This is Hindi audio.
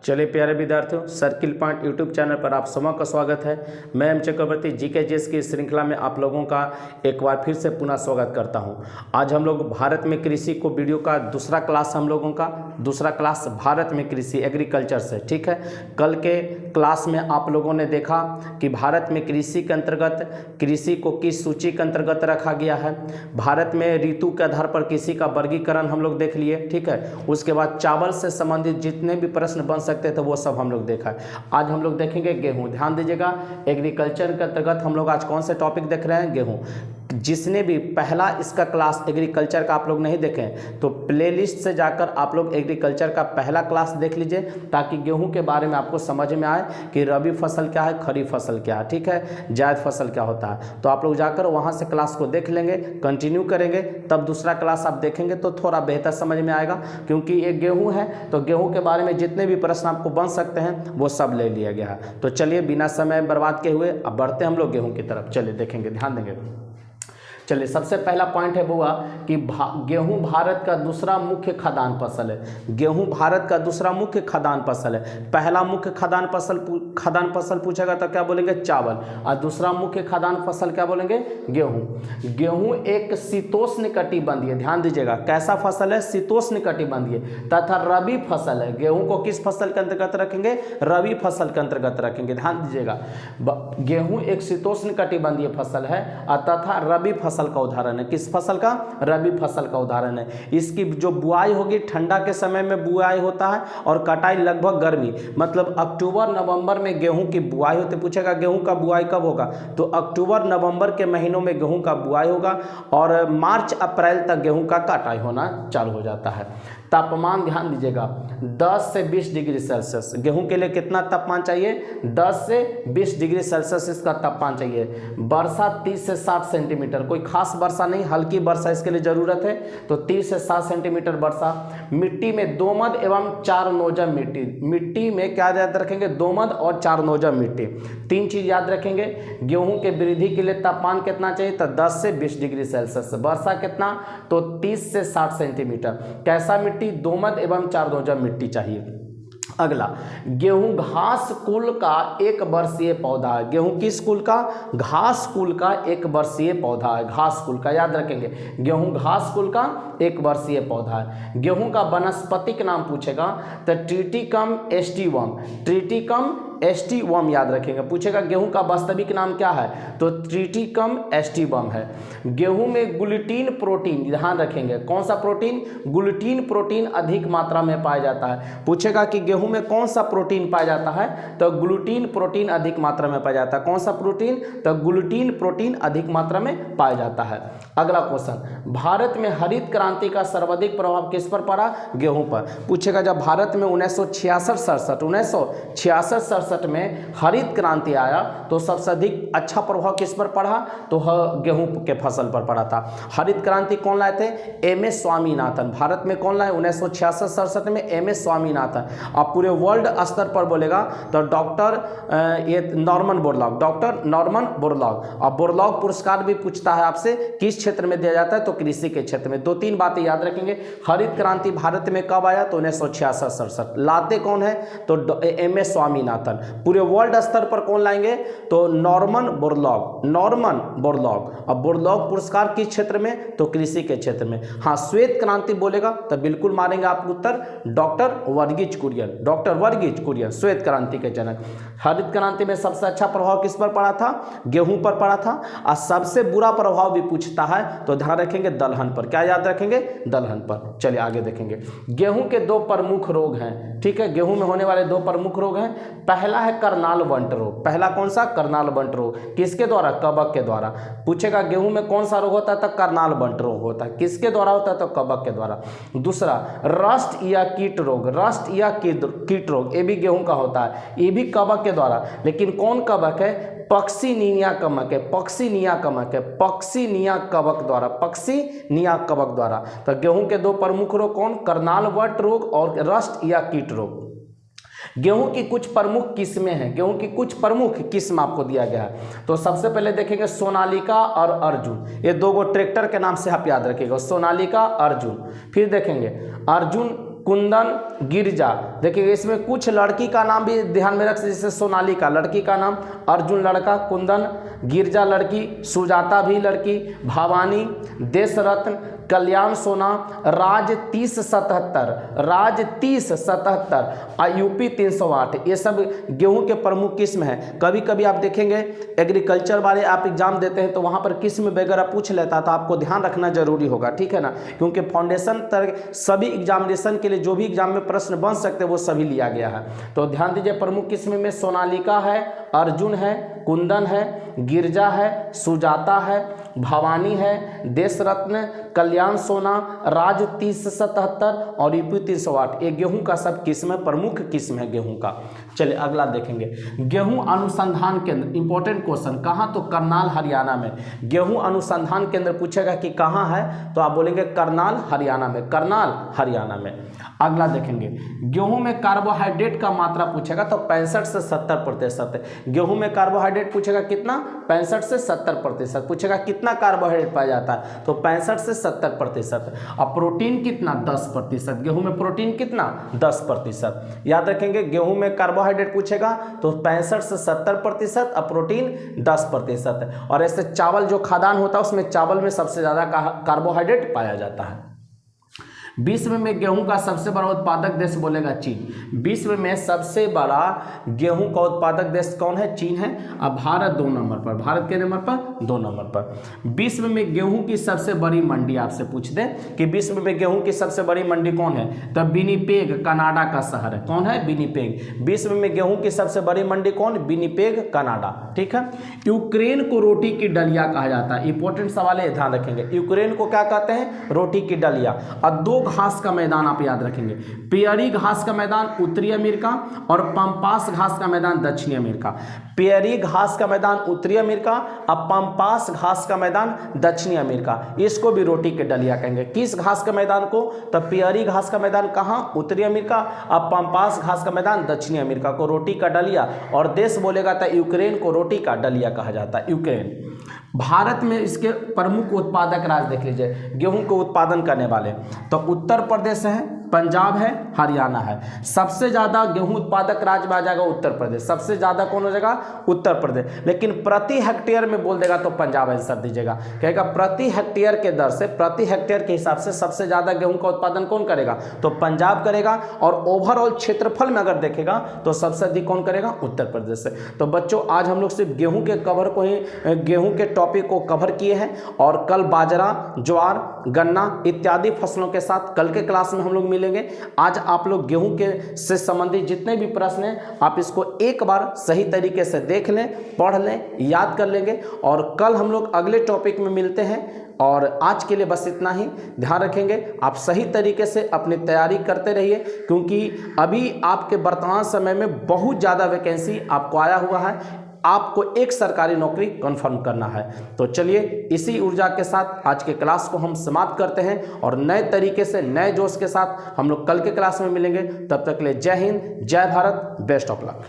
चलिए प्यारे विद्यार्थियों, सर्किल पॉइंट यूट्यूब चैनल पर आप सबका का स्वागत है। मैं एम चक्रवर्ती जीके जीएस की श्रृंखला में आप लोगों का एक बार फिर से पुनः स्वागत करता हूं। आज हम लोग भारत में कृषि को वीडियो का दूसरा क्लास, हम लोगों का दूसरा क्लास भारत में कृषि एग्रीकल्चर से, ठीक है। कल के क्लास में आप लोगों ने देखा कि भारत में कृषि के अंतर्गत कृषि को किस सूची के अंतर्गत रखा गया है। भारत में ऋतु के आधार पर कृषि का वर्गीकरण हम लोग देख लिए, ठीक है। उसके बाद चावल से संबंधित जितने भी प्रश्न बन सकते थे वो सब हम लोग देखा है। आज हम लोग देखेंगे गेहूं। ध्यान दीजिएगा, एग्रीकल्चर के अंतर्गत हम लोग आज कौन से टॉपिक देख रहे हैं? गेहूं। जिसने भी पहला इसका क्लास एग्रीकल्चर का आप लोग नहीं देखें तो प्लेलिस्ट से जाकर आप लोग एग्रीकल्चर का पहला क्लास देख लीजिए, ताकि गेहूं के बारे में आपको समझ में आए कि रबी फसल क्या है, खरीफ फसल क्या है, ठीक है, जायद फसल क्या होता है। तो आप लोग जाकर वहां से क्लास को देख लेंगे, कंटिन्यू करेंगे, तब दूसरा क्लास आप देखेंगे तो थोड़ा बेहतर समझ में आएगा। क्योंकि ये गेहूँ है तो गेहूँ के बारे में जितने भी प्रश्न आपको बन सकते हैं वो सब ले लिया गया है। तो चलिए बिना समय बर्बाद किए हुए अब बढ़ते हैं हम लोग गेहूँ की तरफ। चलिए देखेंगे, ध्यान देंगे। चलिए सबसे पहला पॉइंट है वो कि गेहूं भारत का दूसरा मुख्य खाद्यान्न फसल है। गेहूं भारत का दूसरा मुख्य खाद्यान्न फसल है। पहला मुख्य खाद्यान्न फसल पूछेगा तो क्या बोलेंगे? चावल। और दूसरा मुख्य खाद्यान्न फसल क्या बोलेंगे? गेहूं। गेहूं एक शीतोष्ण कटिबंधीय, ध्यान दीजिएगा, कैसा फसल है? शीतोष्ण कटिबंधीय तथा रबी फसल है। गेहूं को किस फसल के अंतर्गत रखेंगे? रबी फसल के अंतर्गत रखेंगे। ध्यान दीजिएगा, गेहूं एक शीतोष्ण कटिबंधीय फसल है तथा रबी फसल का उदाहरण है। किस फसल का? रबी फसल का उदाहरण है। इसकी जो बुआई होगी ठंडा के समय में बुआई होता है और कटाई लगभग गर्मी, मतलब अक्टूबर नवंबर में गेहूं की बुआई होती है। पूछेगा गेहूं का बुआई कब होगा? तो अक्टूबर नवंबर के महीनों में गेहूं का बुआई होगा और मार्च अप्रैल तक गेहूं का कटाई होना चालू हो जाता है। तापमान ध्यान दीजिएगा, 10 से 20 डिग्री सेल्सियस। गेहूं के लिए कितना तापमान चाहिए? 10 से 20 डिग्री सेल्सियस इसका तापमान चाहिए। वर्षा 30 से 60 सेंटीमीटर, कोई खास वर्षा नहीं, हल्की वर्षा इसके लिए जरूरत है। तो 30 से 60 सेंटीमीटर वर्षा। मिट्टी में दोमट एवं चार नोजल मिट्टी। मिट्टी में क्या याद रखेंगे? दोमट और चार नोजल मिट्टी। तीन चीज याद रखेंगे। गेहूं के वृद्धि के लिए तापमान कितना चाहिए? तो 10 से 20 डिग्री सेल्सियस। वर्षा कितना? तो 30 से 60 सेंटीमीटर। कैसा मिट्टी? दोमट एवं चार नोजल मिट्टी चाहिए। अगला, गेहूं घास कुल का एक वर्षीय पौधा है। गेहूं किस कुल का? घास कुल का एक वर्षीय पौधा है। घास कुल का याद रखेंगे, गेहूं घास कुल का एक वर्षीय पौधा है। गेहूं का वानस्पतिक नाम पूछेगा तो ट्रिटिकम एस्टिवम। ट्रिटिकम एस्टिवम याद रखेंगे। पूछेगा गेहूं का वास्तविक नाम क्या है? तो ट्रिटिकम एस्टिवम है। गेहूं में ग्लूटीन प्रोटीन, ध्यान रखेंगे, कौन सा प्रोटीन? ग्लूटीन प्रोटीन अधिक मात्रा में पाया जाता है। पूछेगा कि गेहूं में कौन सा प्रोटीन पाया जाता है? तो ग्लूटीन प्रोटीन अधिक मात्रा में पाया जाता है। कौन सा प्रोटीन? तो ग्लूटीन प्रोटीन अधिक मात्रा में पाया जाता है। अगला क्वेश्चन, भारत में हरित क्रांति का सर्वाधिक प्रभाव किस पर पड़ा? गेहूं पर। पूछेगा जब भारत में 1966-67 में हरित क्रांति आया तो सबसे अधिक अच्छा प्रभाव किस पर पड़ा? तो गेहूं के फसल पर पड़ा था। हरित क्रांति कौन लाए थे? M S Swaminathan. भारत में कौन लाए? 1966-67 में एम एस स्वामीनाथन। आप पूरे वर्ल्ड स्तर पर बोलेगा तो doctor Norman Borlaug, doctor Norman Borlaug. और बोरलॉग पुरस्कार भी पूछता है आपसे, किस क्षेत्र में दिया जाता है? तो कृषि के क्षेत्र में। दो तीन बातें याद रखेंगे। हरित क्रांति भारत में कब आया? तो 1966-67। लाते कौन है? तो एम एस स्वामीनाथन। पूरे वर्ल्ड स्तर पर कौन लाएंगे? तो नॉर्मन बोरलॉग, नॉर्मन बोरलॉग। अब बोरलॉग पुरस्कार किस क्षेत्र में? तो कृषि के क्षेत्र में। हाँ, श्वेत क्रांति बोलेगा तो बिल्कुल मारेंगे आप उत्तर, डॉक्टर वर्गीज कुरियन। डॉक्टर वर्गीज कुरियन श्वेत क्रांति के जनक। हरित क्रांति में सबसे अच्छा प्रभाव किस पर पड़ा था? गेहूं पर पड़ा था। और सबसे बुरा प्रभाव भी पूछता है तो ध्यान रखेंगे दलहन पर। क्या याद रखेंगे? दलहन पर। चलिए आगे देखेंगे। गेहूं के दो प्रमुख रोग हैं, ठीक है। गेहूं में होने वाले दो प्रमुख रोग हैं। पहला है करनाल बंट रोग। पहला कौन सा? करनाल बंट रोग। किसके द्वारा? कवक के द्वारा। पूछेगा गेहूं में कौन सा रोग होता है? तो करनाल बंट रोग होता है। किसके द्वारा होता है? तो कवक के द्वारा। दूसरा रस्ट या कीट रोग। रस्ट या कीट रोग, ये भी गेहूं का होता है, ये भी कवक के द्वारा। लेकिन कौन कवक है? पक्सीनिया कवक है। पक्सीनिया कवक है। पक्सीनिया कवक द्वारा। पक्सीनिया कवक द्वारा। तो गेहूं के दो प्रमुख रोग कौन? करनाल बंट रोग और रस्ट या कीट रोग। गेहूं की कुछ प्रमुख किस्में हैं। गेहूं की कुछ प्रमुख किस्म आपको दिया गया है। तो सबसे पहले देखेंगे सोनालिका और अर्जुन। ये दो गो ट्रैक्टर के नाम से आप याद रखिएगा, सोनालिका अर्जुन। फिर देखेंगे अर्जुन कुंदन, गिरिजा। देखिए इसमें कुछ लड़की का नाम भी ध्यान में रख, जैसे सोनालिका लड़की का नाम, अर्जुन लड़का, कुंदन, गिरिजा लड़की, सुजाता भी लड़की, भवानी, देशरत्न, कल्याण सोना, राज 3077, राज 3077, यूपी 308, ये सब गेहूं के प्रमुख किस्म हैं। कभी कभी आप देखेंगे एग्रीकल्चर वाले आप एग्जाम देते हैं तो वहां पर किस्म वगैरह पूछ लेता, तो आपको ध्यान रखना जरूरी होगा, ठीक है ना, क्योंकि फाउंडेशन तक सभी एग्जामिनेशन के लिए जो भी एग्जाम में प्रश्न बन सकते हैं वो सभी लिया गया है। तो ध्यान दीजिए, प्रमुख किस्म में सोनालिका है, अर्जुन है, कुंदन है, गिरजा है, सुजाता है, भवानी है, देशरत्न, कल्याण सोना, राज 3077 और यूपी 308। ये गेहूं का सब किस्म है, प्रमुख किस्म है गेहूं का। चलिए अगला देखेंगे, गेहूं अनुसंधान केंद्र, इंपॉर्टेंट क्वेश्चन, कहाँ? तो करनाल हरियाणा में। गेहूं अनुसंधान केंद्र पूछेगा कि कहाँ है, तो आप बोलेंगे करनाल हरियाणा में, करनाल हरियाणा में। अगला देखेंगे, गेहूं में कार्बोहाइड्रेट का मात्रा पूछेगा तो 65 से 70%। गेहूं में कार्बोहाइड्रेट पूछेगा कितना? 65 से 70%। पूछेगा कितना कार्बोहाइड्रेट पाया जाता है, तो 65 से 70%। अब प्रोटीन कितना? 10%। गेहूं में प्रोटीन कितना? 10%। याद रखेंगे, गेहूं में कार्बोहाइड्रेट पूछेगा तो 65 से 70% और प्रोटीन 10%। और ऐसे चावल जो खाद्यान्न होता है उसमें चावल में सबसे ज़्यादा कार्बोहाइड्रेट पाया जाता है। विश्व में गेहूं का सबसे बड़ा उत्पादक देश बोलेगा चीन। विश्व में सबसे बड़ा गेहूं का उत्पादक देश कौन है? चीन है। अब भारत 2 नंबर पर, भारत के नंबर पर 2 नंबर पर। विश्व में गेहूं की सबसे बड़ी मंडी आपसे पूछ दें कि विश्व में गेहूं की सबसे बड़ी मंडी कौन है, तब विनिपेग कनाडा का शहर है। कौन है? विनिपेग। विश्व में गेहूं की सबसे बड़ी मंडी कौन? विनिपेग कनाडा, ठीक है। यूक्रेन को रोटी की डलिया कहा जाता है, इंपॉर्टेंट सवाल है, ध्यान रखेंगे। यूक्रेन को क्या कहते हैं? रोटी की डलिया। और 2 घास का मैदान आप याद रखेंगे, पेयरी घास का मैदान उत्तरी अमेरिका और पंपास घास का मैदान दक्षिणी अमेरिका। पेयरी घास का मैदान उत्तरी अमेरिका और पंपास घास का मैदान दक्षिणी अमेरिका। इसको भी रोटी के डलिया कहेंगे। किस घास के मैदान को? तो पेयरी घास का मैदान कहाँ? उत्तरी अमेरिका और पंपास घास का मैदान दक्षिणी अमेरिका को रोटी का डलिया। और देश बोलेगा तो यूक्रेन को रोटी का डलिया कहा जाता है, यूक्रेन। भारत में इसके प्रमुख उत्पादक राज्य देख लीजिए, गेहूं को उत्पादन करने वाले, तो उत्तर प्रदेश है, पंजाब है, हरियाणा है। सबसे ज़्यादा गेहूं उत्पादक राज्य में आ जाएगा उत्तर प्रदेश। सबसे ज़्यादा कौन हो जाएगा? उत्तर प्रदेश। लेकिन प्रति हेक्टेयर में बोल देगा तो पंजाब आंसर दीजिएगा। कहेगा प्रति हेक्टेयर के दर से, प्रति हेक्टेयर के हिसाब से सबसे ज़्यादा गेहूं का उत्पादन कौन करेगा? तो पंजाब करेगा। और ओवरऑल क्षेत्रफल में अगर देखेगा तो सबसे अधिक कौन करेगा? उत्तर प्रदेश से। तो बच्चों आज हम लोग सिर्फ गेहूँ के कवर को ही, गेहूँ के टॉपिक को कवर किए हैं। और कल बाजरा, ज्वार, गन्ना इत्यादि फसलों के साथ कल के क्लास में हम लोग मिलेंगे। आज आप लोग गेहूं के से संबंधित जितने भी प्रश्न हैं आप इसको एक बार सही तरीके से देख लें, पढ़ लें, याद कर लेंगे। और कल हम लोग अगले टॉपिक में मिलते हैं। और आज के लिए बस इतना ही। ध्यान रखेंगे आप सही तरीके से अपनी तैयारी करते रहिए, क्योंकि अभी आपके वर्तमान समय में बहुत ज़्यादा वैकेंसी आपको आया हुआ है। आपको एक सरकारी नौकरी कंफर्म करना है। तो चलिए इसी ऊर्जा के साथ आज के क्लास को हम समाप्त करते हैं और नए तरीके से, नए जोश के साथ हम लोग कल के क्लास में मिलेंगे। तब तक के लिए जय हिंद, जय भारत, बेस्ट ऑफ लक।